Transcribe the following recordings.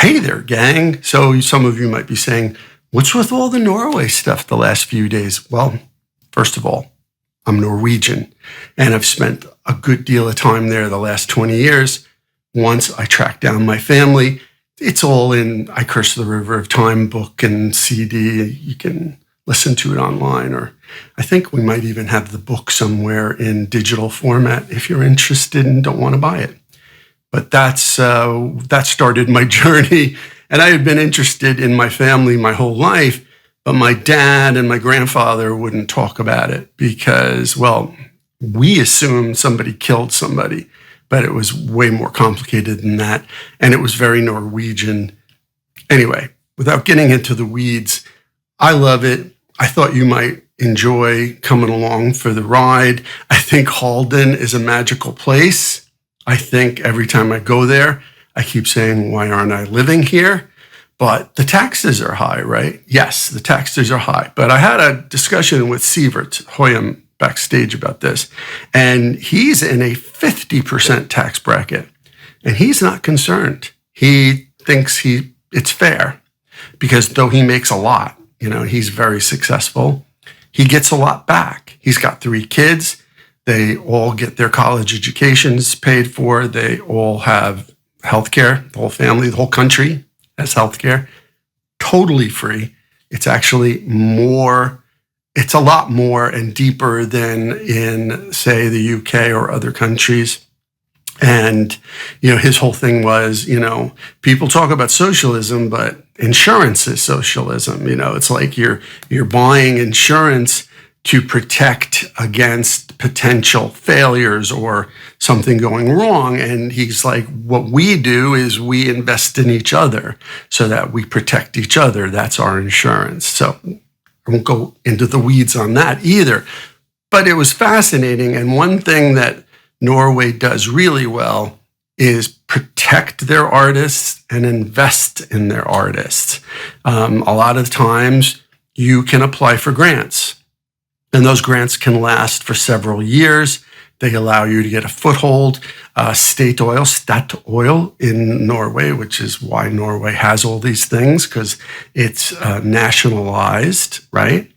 Hey there, gang. So some of you might be saying, what's with all the Norway stuff the last few days? Well, first of all, I'm Norwegian, and I've spent a good deal of time there the last 20 years. Once I tracked down my family, it's all in I Curse the River of Time book and CD. You can listen to it online, or I think we might even have the book somewhere in digital format if you're interested and don't want to buy it. But that started my journey, and I had been interested in my family my whole life, but my dad and my grandfather wouldn't talk about it because, well, we assumed somebody killed somebody, but it was way more complicated than that, and it was very Norwegian. Anyway, without getting into the weeds, I love it. I thought you might enjoy coming along for the ride. I think Halden is a magical place. I think every time I go there, I keep saying, why aren't I living here? But the taxes are high, right? Yes, the taxes are high. But I had a discussion with Sievert Hoyam backstage about this, and he's in a 50% tax bracket, and he's not concerned. He thinks it's fair because though he makes a lot, he's very successful, he gets a lot back. He's got 3 kids. They all get their college educations paid for. They all have healthcare. The whole family, the whole country has healthcare, totally free. It's actually it's a lot more and deeper than in, say, the UK or other countries. And, his whole thing was, people talk about socialism, but insurance is socialism. It's like you're buying insurance to protect against potential failures or something going wrong. And he's like, what we do is we invest in each other so that we protect each other. That's our insurance. So I won't go into the weeds on that either. But it was fascinating. And one thing that Norway does really well is protect their artists and invest in their artists. A lot of times you can apply for grants, and those grants can last for several years. They allow you to get a foothold. Statoil in Norway, which is why Norway has all these things, because it's nationalized, right?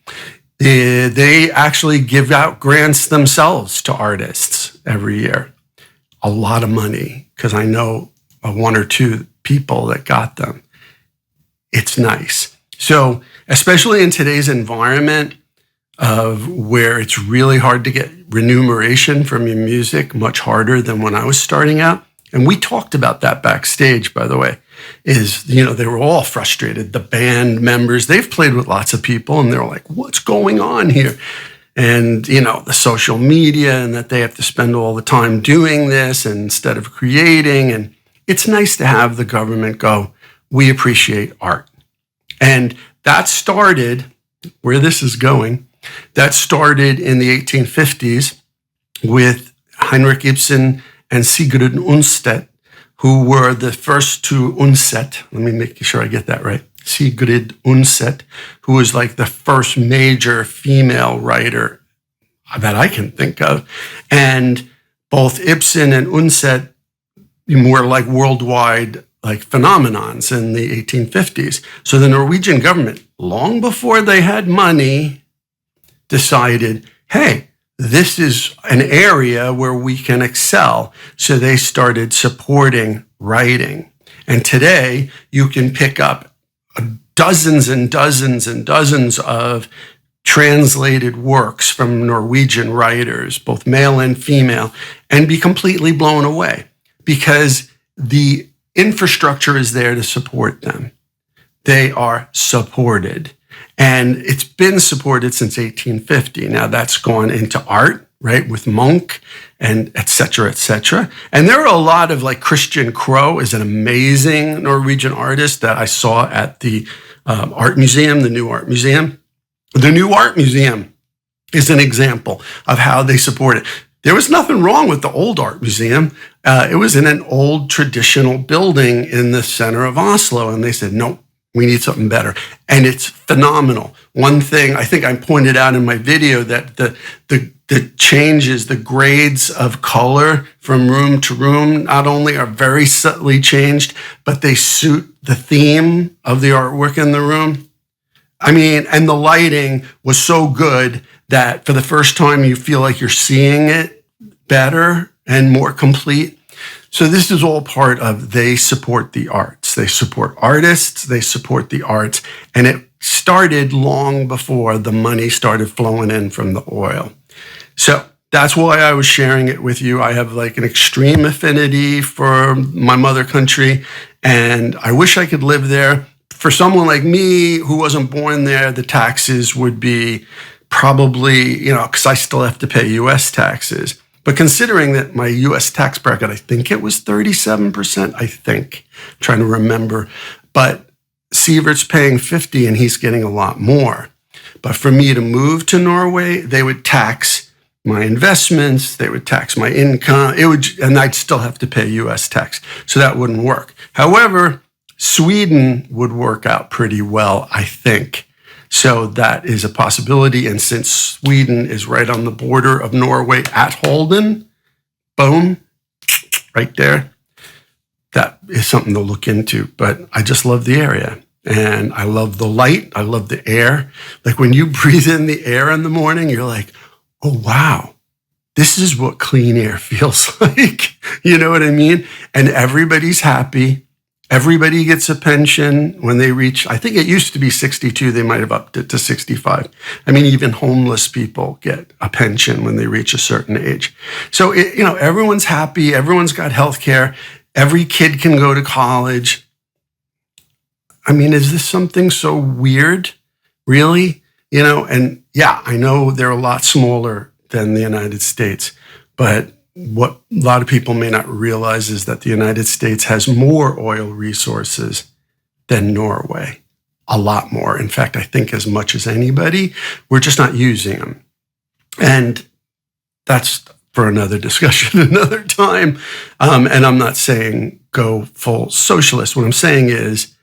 They actually give out grants themselves to artists every year. A lot of money, because I know 1 or 2 people that got them. It's nice. So, especially in today's environment of where it's really hard to get remuneration from your music, much harder than when I was starting out. And we talked about that backstage, by the way, they were all frustrated. The band members, they've played with lots of people, and they're like, what's going on here? And, the social media, and that they have to spend all the time doing this instead of creating. And it's nice to have the government go, we appreciate art. And that started, where this is going, that started in the 1850s with Henrik Ibsen and Sigrid Undset, who were the first to Undset. Let me make sure I get that right. Sigrid Undset, who was like the first major female writer that I can think of. And both Ibsen and Undset were like worldwide phenomenons in the 1850s. So the Norwegian government, long before they had money, decided, hey, this is an area where we can excel. So they started supporting writing. And today you can pick up dozens and dozens and dozens of translated works from Norwegian writers, both male and female, and be completely blown away because the infrastructure is there to support them. They are supported. And it's been supported since 1850. Now that's gone into art, right, with Munch and et cetera, et cetera. And there are a lot of Christian Crow is an amazing Norwegian artist that I saw at the art museum, the New Art Museum. The New Art Museum is an example of how they support it. There was nothing wrong with the old art museum. It was in an old traditional building in the center of Oslo. And they said, no, we need something better. And it's phenomenal. One thing I think I pointed out in my video that the the changes, the grades of color from room to room, not only are very subtly changed, but they suit the theme of the artwork in the room. I mean, and the lighting was so good that for the first time you feel like you're seeing it better and more complete. So this is all part of they support the arts. They support artists, they support the arts, and it started long before the money started flowing in from the oil. So that's why I was sharing it with you. I have like an extreme affinity for my mother country, and I wish I could live there. For someone like me who wasn't born there, the taxes would be probably, because I still have to pay U.S. taxes. But considering that my U.S. tax bracket, I think it was 37%, I'm trying to remember. But Sievert's paying 50 and he's getting a lot more. But for me to move to Norway, they would tax my investments, they would tax my income, and I'd still have to pay U.S. tax. So that wouldn't work. However, Sweden would work out pretty well, I think. So that is a possibility. And since Sweden is right on the border of Norway at Halden, boom, right there, that is something to look into. But I just love the area. And I love the light. I love the air. Like when you breathe in the air in the morning, you're like, oh, wow, this is what clean air feels like. You know what I mean? And everybody's happy. Everybody gets a pension when they reach, I think it used to be 62. They might have upped it to 65. I mean, even homeless people get a pension when they reach a certain age. So, everyone's happy. Everyone's got health care. Every kid can go to college. I mean, is this something so weird? Really? And yeah, I know they're a lot smaller than the United States, but what a lot of people may not realize is that the United States has more oil resources than Norway, a lot more. In fact, I think as much as anybody, we're just not using them. And that's for another discussion, another time. And I'm not saying go full socialist. What I'm saying is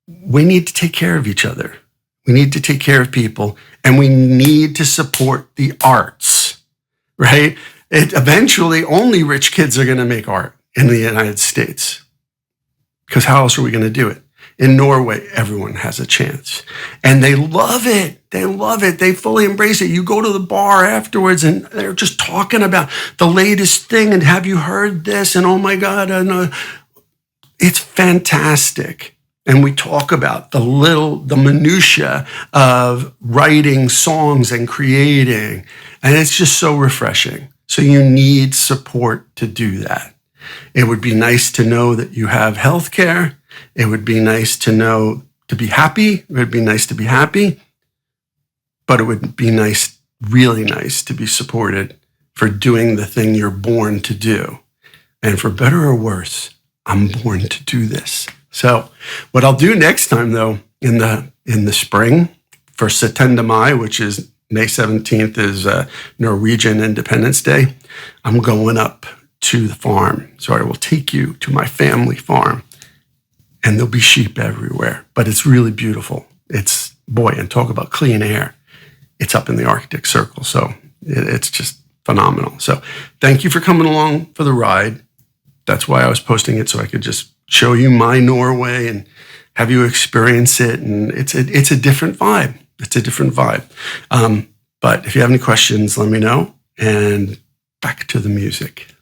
we need to take care of each other. We need to take care of people, and we need to support the arts, right? Eventually, only rich kids are going to make art in the United States, because how else are we going to do it? In Norway, everyone has a chance, and they love it. They love it. They fully embrace it. You go to the bar afterwards, and they're just talking about the latest thing, and have you heard this? And oh my God, it's fantastic. And we talk about the minutia of writing songs and creating, and it's just so refreshing. So you need support to do that. It would be nice to know that you have health care. It would be nice to know to be happy. It would be nice to be happy. But it would be nice, really nice, to be supported for doing the thing you're born to do. And for better or worse, I'm born to do this. So what I'll do next time, though, in the spring for 17. Mai, which is May 17th, is Norwegian Independence Day, I'm going up to the farm. So I will take you to my family farm, and there'll be sheep everywhere. But it's really beautiful. And talk about clean air. It's up in the Arctic Circle. So it's just phenomenal. So thank you for coming along for the ride. That's why I was posting it, so I could just show you my Norway and have you experience it. And it's a different vibe. It's a different vibe. But if you have any questions, let me know. And back to the music.